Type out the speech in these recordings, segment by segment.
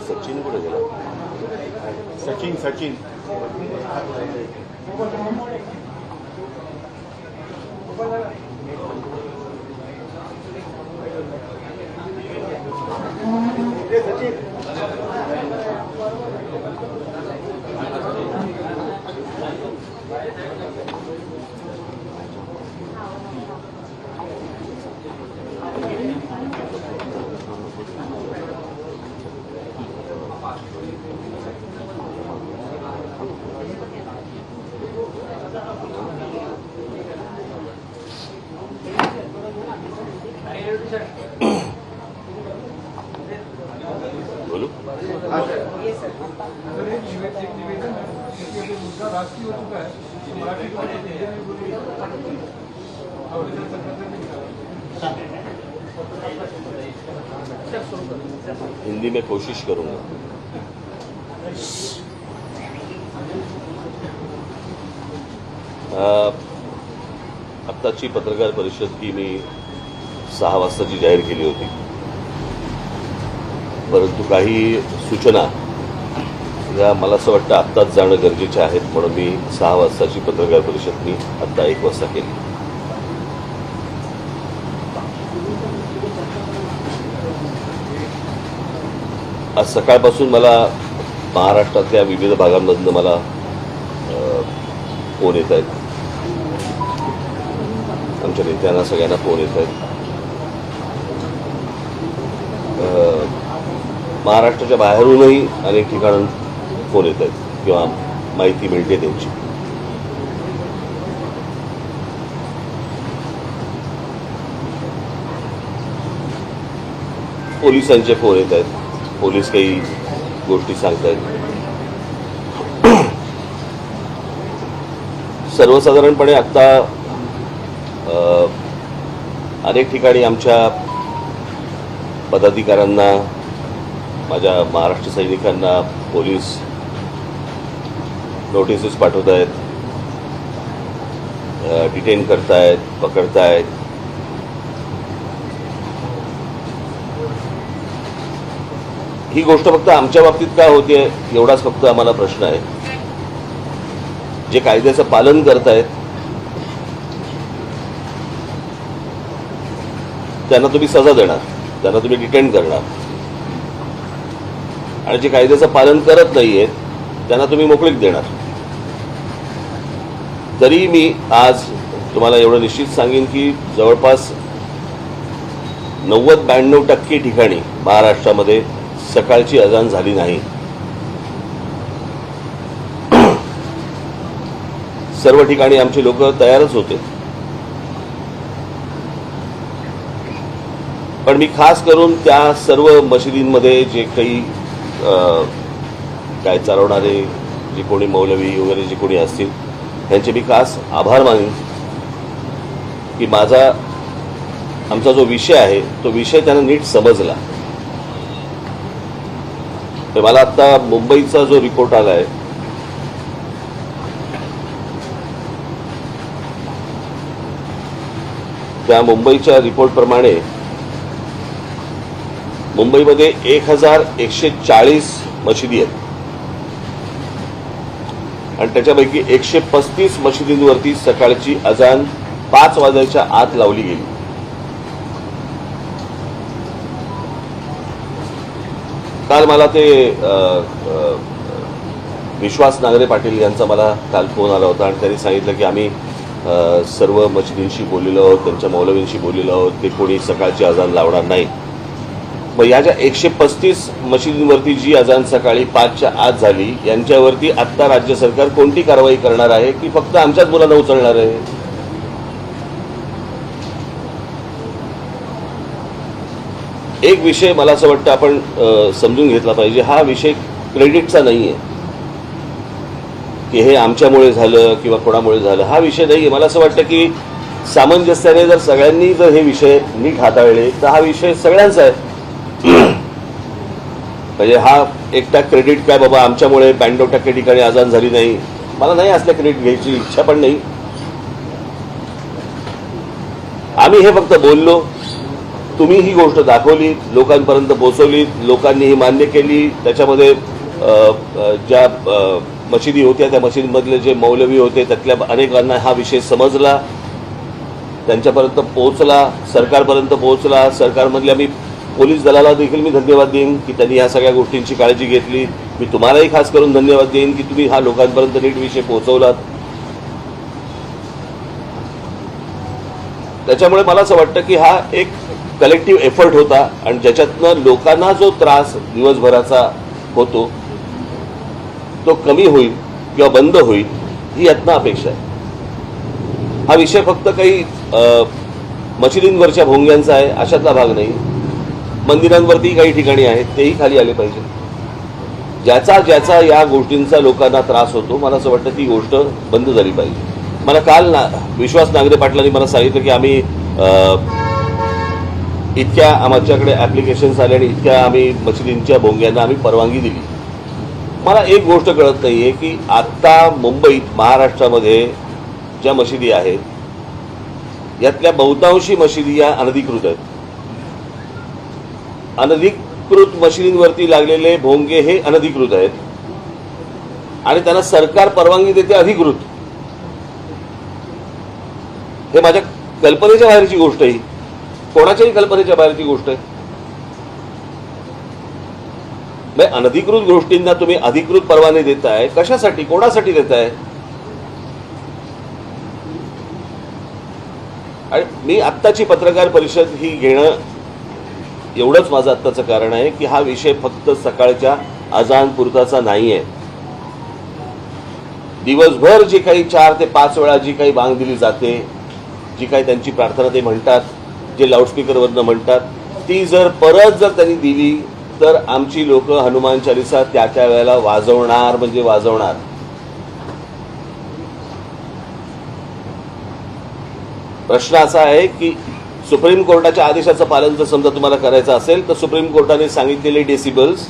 सचिन कुठे गेला? सचिन बोलो। राष्ट्रीय हो चुका है तो मराठी हिंदी में कोशिश करूंगा। आत्ताची पत्रकार परिषद की मी 6 वाजताची जाहीर केली होती, परंतु काही सूचना या मला असं वाटतं आत्ताच जाणं गरजेचे आहेत, म्हणून मी 6 वाजताची पत्रकार परिषद मी आत्ता 1 वाजता केली। आज सकाळपासून मला महाराष्ट्रातल्या विविध भागांमधनं मला फोन येत आहेत, आमच्या नेत्यांना सगळ्यांना फोन येत आहेत। महाराष्ट्राच्या बाहेरूनही अनेक ठिकाणून फोन येत आहेत किंवा माहिती मिळते त्यांची। पोलिसांचे फोन येत आहेत, पोलीस काही गोष्टी सांगतायत। सर्वसाधारणपणे आता अनेक ठिकाणी आमच्या पदाधिकाऱ्यांना, माझ्या महाराष्ट्र सैनिकांना पोलीस नोटिसेस पाठवत आहेत, डिटेन करतायत, पकडतायत। ही गोष्ट फक्त आमच्या बाबतीत का होते एवढाच फक्त आम्हाला प्रश्न आहे। जे कायद्याचं पालन करतायत त्यांना तुम्ही सजा देणार, त्यांना तुम्ही डिटेन करणार, आणि जे कायद्याचं पालन करत नाहीयेत त्यांना तुम्ही मोकळीक देणार। तरी मी आज तुम्हाला एवढं निश्चित सांगेन की जवळपास 90-92% ठिकाणी महाराष्ट्रामध्ये सकाळची अजान झाली नाही। सर्व ठिकाणी आमचे लोक तयारच होते, पण मी खास करून त्या सर्व मशिदींमध्ये जे काही काय चालवणारे जे कोणी मौलवी वगैरे जे कोणी असतील त्यांचे मी खास आभार मानेन की आमचा जो विषय आहे तो विषय त्यांना नीट समजला। तर मला आता मुंबईचा जो रिपोर्ट आलाय त्या मुंबईच्या रिपोर्टप्रमाणे मुंबईमध्ये 1140 मशिदी आहेत आणि त्याच्यापैकी 135 मशिदींवरती सकाळची अजान 5 वाजायच्या आत लावली गेली। काल मला ते विश्वास नांगरे पाटील यांचा मला काल फोन आला होता आणि त्यांनी सांगितलं की आम्ही सर्व मशिदींशी बोललेलो आहोत, त्यांच्या मौलवींशी बोललेलो आहोत, ते कोणी सकाळची अजान लावणार नाही। मग या ज्या 135 मशिदींवरती जी अजान सकाळी 5च्या आत झाली यांच्यावरती आत्ता राज्य सरकार कोणती कारवाई करणार आहे की फक्त आमच्याच मुलांना उचलणार आहे? एक विषय मला असं वाटतं आपण समजून घेतला पाहिजे। हा विषय क्रेडिटचा नाहीये की हे आमच्यामुळे झालं किंवा कोणामुळे झालं, हा विषय नाही आहे. मला असं वाटतं की सामंजस्याने जर सगळ्यांनी जर हे विषय नीट हाताळले तर हा विषय सगळ्यांचा आहे. म्हणजे हा एकटा क्रेडिट काय बाबा आमच्यामुळे 92% ठिकाणी अजान झाली नाही, मला नाही असल्या क्रेडिट घ्यायची इच्छा पण नाही. आम्ही हे फक्त बोललो, तुम्ही ही गोष्ट दाखवली, लोकांपर्यंत पोहोचवली, लोकांनी ही मान्य केली. त्याच्यामध्ये ज्या मशिदी होत्या त्या मशिदीमधले जे मौलवी होते त्यातल्या अनेकांना हा विषय समजला, त्यांच्यापर्यंत पोहोचला, सरकारपर्यंत पोहोचला. सरकारमधल्या मी पोलीस दलाला देखील मी धन्यवाद देईन की त्यांनी ह्या सगळ्या गोष्टींची काळजी घेतली. मी तुम्हालाही खास करून धन्यवाद देईन की तुम्ही हा लोकांपर्यंत नीट विषय पोहोचवलात. त्याच्यामुळे मला असं वाटतं की हा एक कलेक्टिव्ह एफर्ट होता आणि ज्याच्यातनं लोकांना जो त्रास दिवसभराचा होतो तो कमी होईल किंवा बंद होईल ही यातनं अपेक्षा आहे. हा विषय फक्त काही मशिदींवरच्या भोंग्यांचा आहे अशातला भाग नाही. मंदिरांवरती काही ठिकाणी आहेत तेही खाली आले पाहिजे. ज्याचा ज्याचा या गोष्टींचा लोकांना त्रास होतो मला असं वाटतं ती गोष्ट बंद झाली पाहिजे. मला काल विश्वास नांगरे पाटलांनी मला सांगितलं की आम्ही इतक्या आमच्याकडे ॲप्लिकेशन्स आले आणि इतक्या आम्ही मशिदींच्या भोंग्यांना आम्ही परवानगी दिली. मला एक गोष्ट कळत नाही आहे की आत्ता मुंबईत महाराष्ट्रामध्ये ज्या मशिदी आहेत यातल्या बहुतांशी मशिदी या अनधिकृत आहेत. अनधिकृत मशिदींवरती लागलेले भोंगे हे अनधिकृत आहेत आणि त्यांना सरकार परवानगी देते अधिकृत. हे माझ्या कल्पनेच्या बाहेरची गोष्ट आहे, कोणाच्याही कल्पनेच्या बाहेरची गोष्ट आहे. अनधिकृत गोष्टींना तुम्ही अधिकृत परवाने देताय कशासाठी, कोणासाठी देताय? आणि मी आत्ताची पत्रकार परिषद ही घेणं एवढंच माझं आत्ताचं कारण आहे की हा विषय फक्त सकाळच्या अजान पुरताचा नाही आहे. दिवसभर जी काही 4 ते 5 वेळा जी काही बांग दिली जाते, जी काही त्यांची प्रार्थना ते म्हणतात, जे लाऊडस्पीकरवरनं म्हणतात, ती जर परत जर त्यांनी दिली तर आमची लोक हनुमान चालीसा त्या त्या वेळेला वाजवणार म्हणजे वाजवणार. प्रश्न असा आहे की सुप्रीम कोर्टाच्या आदेशाचं पालन जर समजा तुम्हाला करायचं असेल तर सुप्रीम कोर्टाने सांगितलेले डेसिबल्स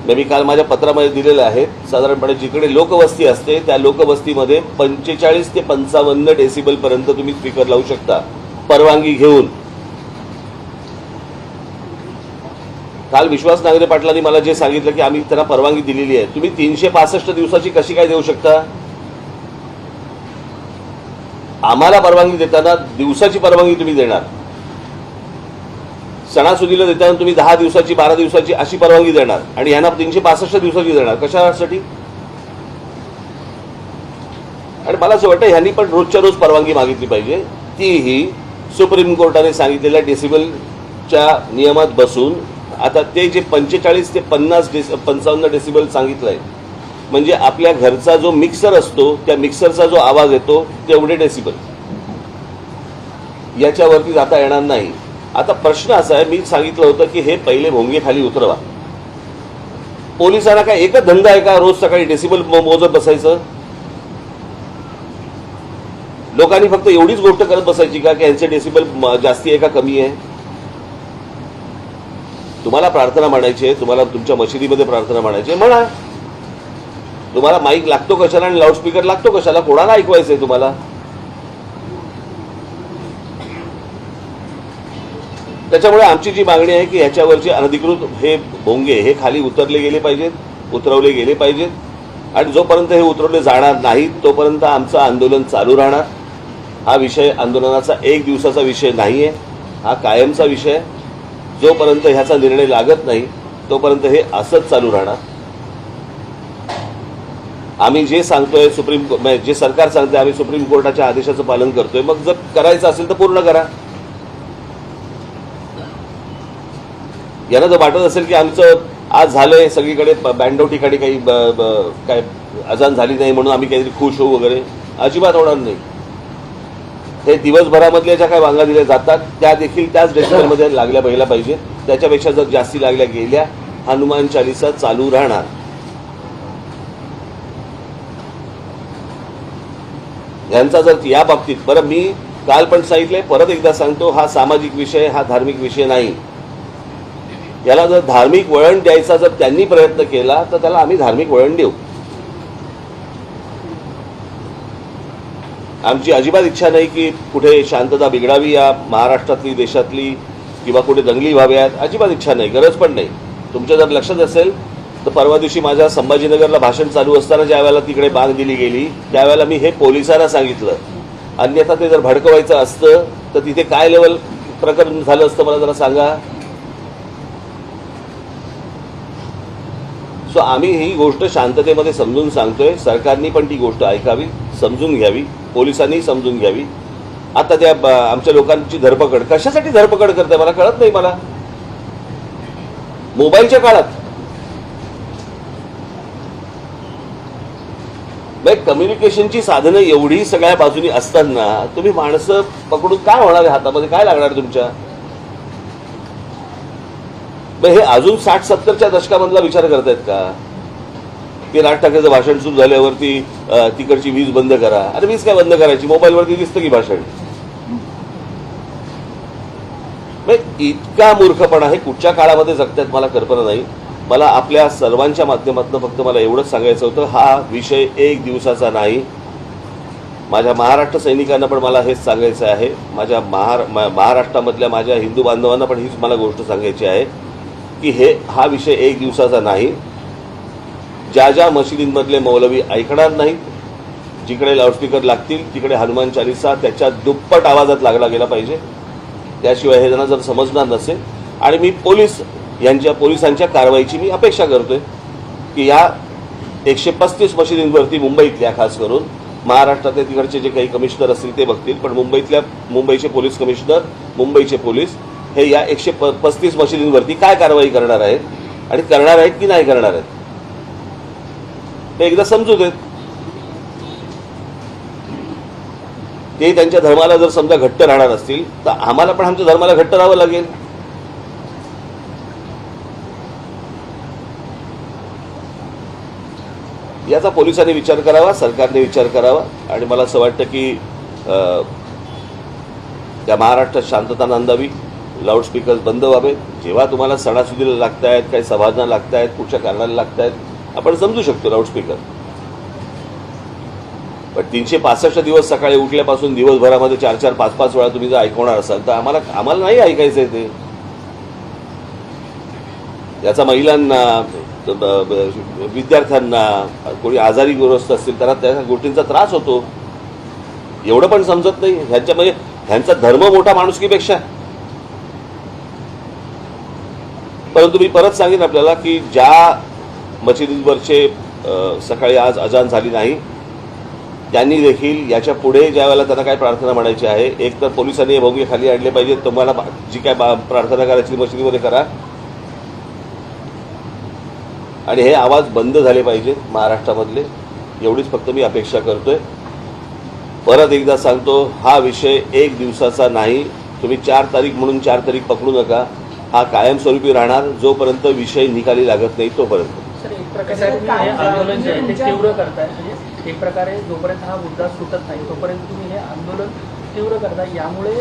मी काल माझ्या पत्रामध्ये दिलेले आहेत. साधारणपणे जिकडे लोकवस्ती असते त्या लोकवस्तीमध्ये 45 ते 55 डेसिबल पर्यंत तुम्ही स्पीकर लावू शकता परवानगी घेऊन. काल विश्वास नांगरे पाटलांनी मला जे सांगितलं की आम्ही त्यांना परवानगी दिलेली आहे, तुम्ही 365 दिवसाची कशी काय देऊ शकता? आम्हाला परवानगी देताना दिवसाची परवानगी तुम्ही देणार, सणासुदीला देताना तुम्ही 10 दिवसाची 12 दिवसाची अशी परवानगी देणार आणि यांना 365 दिवसाची देणार. कशासाठी? आणि मला असं वाटतं ह्यांनी पण रोजच्या रोज परवानगी मागितली पाहिजे, तीही सुप्रीम कोर्टाने सांगितलेल्या डेसिबलच्या नियमात बसून. आता ते जे 45 ते 55 डेसिबल सांगितलंय म्हणजे आपल्या घरचा जो मिक्सर असतो त्या मिक्सरचा जो आवाज येतो तेवढे डेसिबल, याच्यावरती जाता येणार नाही. आता प्रश्न असा आहे, मी सांगितलं होतं की हे पहिले भोंगे खाली उतरवा. पोलिसांना काय एकच धंदा आहे का रोज सकाळी डेसिबल मोजत बसायचं? लोकांनी फक्त एवढीच गोष्ट करत बसायची का की यांचे डेसिबल जास्ती आहे का कमी आहे? तुम्हाला प्रार्थना म्हणायची आहे, तुम्हाला तुमच्या मशिदीमध्ये प्रार्थना म्हणायची आहे, म्हणा. तुम्हाला माईक लागतो कशाला आणि लाऊडस्पीकर लागतो कशाला? कोणाला ऐकवायचंय तुम्हाला? त्याच्यामुळे आमची जी मागणी आहे की ह्याच्यावरचे अनधिकृत हे भोंगे हे खाली उतरले गेले पाहिजेत, उतरवले गेले पाहिजेत. आणि जोपर्यंत हे उतरवले जाणार नाहीत तोपर्यंत आमचं आंदोलन चालू राहणार. हा विषय आंदोलनाचा 1 दिवसाचा विषय नाही आहे, हा कायमचा विषय आहे. जोपर्यंत ह्याचा निर्णय लागत नाही तोपर्यंत हे असंच चालू राहणार. आम्ही जे सांगतोय जे सरकार सांगतोय आम्ही सुप्रीम कोर्टाच्या आदेशाचं पालन करतोय. मग जर करायचं असेल तर पूर्ण करा. यांना जर वाटत असेल की आमचं आज झालंय सगळीकडे 92 ठिकाणी काही काय अजान झाली नाही म्हणून आम्ही काहीतरी खुश होऊ वगैरे, अजिबात होणार नाही. हे दिवसभरामधल्या ज्या काही वांगा दिल्या जातात त्या देखील त्याच डेसिबलमध्ये लागल्या पहिल्या पाहिजेत. त्याच्यापेक्षा जर जास्ती लागल्या गेल्या हनुमान चालीसा चालू राहणार. यांचा जर या बाबतीत, बरं मी काल पण सांगितलंय, परत एकदा सांगतो, हा सामाजिक विषय, हा धार्मिक विषय नाही. याला जर धार्मिक वळण द्यायचा जर त्यांनी प्रयत्न केला तर त्याला आम्ही धार्मिक वळण देऊ. आमची अजिबात इच्छा नाही की कुठे शांतता बिघडावी या महाराष्ट्रातली, देशातली, किंवा कुठे दंगली व्हाव्यात. अजिबात इच्छा नाही, गरज पण नाही. तुमच्या जर लक्षात असेल तर परवा दिवशी माझ्या संभाजीनगरला भाषण चालू असताना ज्या वेळेला तिकडे बांग दिली गेली त्यावेळेला मी हे पोलिसांना सांगितलं. अन्यथा ते जर भडकवायचं असतं तर तिथे काय लेवल प्रकरण झालं असतं मला जरा सांगा. सो आम्ही ही गोष्ट शांततेमध्ये समजून सांगतोय. सरकारनी पण ती गोष्ट ऐकावी, समजून घ्यावी, पोलिसांनी समजून घ्यावी. आता त्या आमच्या लोकांची धरपकड कशासाठी धरपकड करते मला कळत नाही. मला मोबाईलच्या काळात कम्युनिकेशनची साधनं एवढी सगळ्या बाजूनी असताना तुम्ही माणसं पकडून काय होणार आहे, हातामध्ये काय लागणार तुमच्या. हे अजून 60-70च्या दशकामधला विचार करतायत का की राज ठाकरेचं भाषण सुरू झाल्यावरती तिकडची वीज बंद करा. अरे वीज काय बंद करायची, मोबाईलवरती दिसतं की भाषण. इतका मूर्खपणा हे कुठच्या काळामध्ये जगतायत मला कल्पना नाही. मला आपल्या सर्वांच्या माध्यमातून फक्त मला एवढंच सांगायचं होतं, हा विषय एक दिवसाचा नाही. माझ्या महाराष्ट्र सैनिकांना पण मला हेच सांगायचं आहे. माझ्या महाराष्ट्रामधल्या माझ्या हिंदू बांधवांना पण हीच मला गोष्ट सांगायची आहे की हा विषय एक दिवसाचा नाही. ज्या ज्या मशिदींमधले मौलवी ऐकणार नाहीत, जिकडे लाऊडस्पीकर लागतील तिकडे हनुमान चालीसा त्याच्या दुप्पट आवाजात लागला गेला पाहिजे. त्याशिवाय हे त्यांना जर समजणार नसेल. आणि मी पोलिसांच्या कारवाईची मी अपेक्षा करतोय की या 135 मशिदींवरती मुंबईतल्या खास करून महाराष्ट्रातले तिकडचे जे काही कमिशनर असतील ते बघतील, पण मुंबईचे पोलीस कमिशनर, मुंबईचे पोलीस हे या 135 मशिदींवरती काय कारवाई करणार आहेत आणि करणार आहेत की नाही करणार आहेत हे एकदा समजू देत. ते त्यांच्या धर्माला जर समजा घट्ट राहणार असतील तर आम्हाला पण आमच्या धर्माला घट्ट राहावं लागेल. याचा पोलिसांनी विचार करावा, सरकारने विचार करावा. आणि मला असं वाटतं की त्या महाराष्ट्रात शांतता नांदावी, लाऊडस्पीकर बंद व्हावे. जेव्हा तुम्हाला सणासुदीला लागतायत, काही सभाजना लागतायत, कुठच्या कारणाला लागतायत, आपण समजू शकतो लाऊडस्पीकर. पण 365 दिवस सकाळी उठल्यापासून दिवसभरामध्ये 4-4, 5-5 वेळा तुम्ही जर ऐकवणार असाल तर आम्हाला नाही ऐकायचंय ते. याचा महिलांना, विद्यार्थ्यांना, कोणी आजारी ग्रस्त असतील त्यांना त्या गोष्टींचा त्रास होतो. एवढं पण समजत नाही ह्यांचा धर्म मोठा माणुसकीपेक्षा. परंतु मी परत सांगेन आपल्याला की ज्या मशिदीवरचे सकाळी आज अजान झाली नाही त्यांनी देखील याच्या पुढे ज्या वेळेला त्यांना काय प्रार्थना म्हणायची आहे, एक तर पोलिसांनी हे भोंगे खाली आणले पाहिजे. तुम्हाला जी काय प्रार्थना करायची मशिदीमध्ये करा आणि हे आवाज बंद झाले पाहिजेत महाराष्ट्रामधले. एवढीच फक्त मी अपेक्षा करतोय. परत एकदा सांगतो, हा विषय एक दिवसाचा नाही. तुम्ही 4 तारीख म्हणून 4 तारीख पकडू नका. हा कायमस्वरूपी राहणार जोपर्यंत विषय निकाली लागत नाही तोपर्यंत. सर, एक प्रकारे तुम्ही हे आंदोलन जे आहे ते तीव्र करताय. म्हणजे एक प्रकारे जोपर्यंत हा मुद्दा सुटत नाही तोपर्यंत तुम्ही हे आंदोलन तीव्र करताय. यामुळे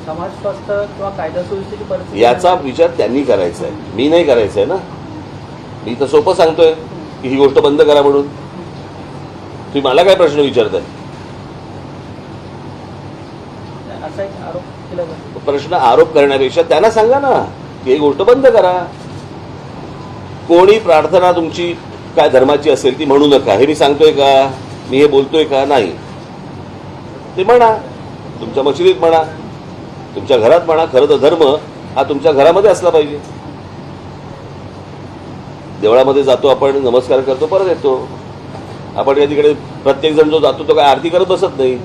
समाज स्वास्थ्य किंवा कायदा सुव्यवस्थेची परिस्थिती याचा विचार त्यांनी करायचा आहे, मी नाही करायचा आहे ना. मी तर सोपं सांगतोय की ही गोष्ट बंद करा म्हणून. तुम्ही मला काय प्रश्न विचारताय? असा एक आरोप केला जातो. प्रश्न आरोप करण्यापेक्षा त्यांना सांगा ना की ही गोष्ट बंद करा. कोणी प्रार्थना तुमची काय धर्माची असेल ती म्हणू नका हे मी सांगतोय का? मी हे बोलतोय का? नाही. ते म्हणा, तुमच्या मशिदीत म्हणा, तुमच्या घरात म्हणा. खरं तर धर्म हा तुमच्या घरामध्ये असला पाहिजे. देवळामध्ये जातो आपण, नमस्कार करतो, परत येतो. आपण या तिकडे प्रत्येक जण जो जातो तो काय आरती करत बसत नाही.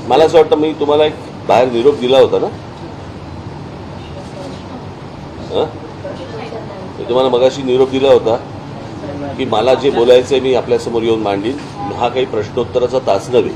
मला असं वाटतं मी तुम्हाला एक बाहेर निरोप दिला होता ना. मी तुम्हाला मगाशी निरोप दिला होता की मला जे बोलायचंय मी आपल्यासमोर येऊन मांडीन. हा काही प्रश्नोत्तराचा तास नव्हे.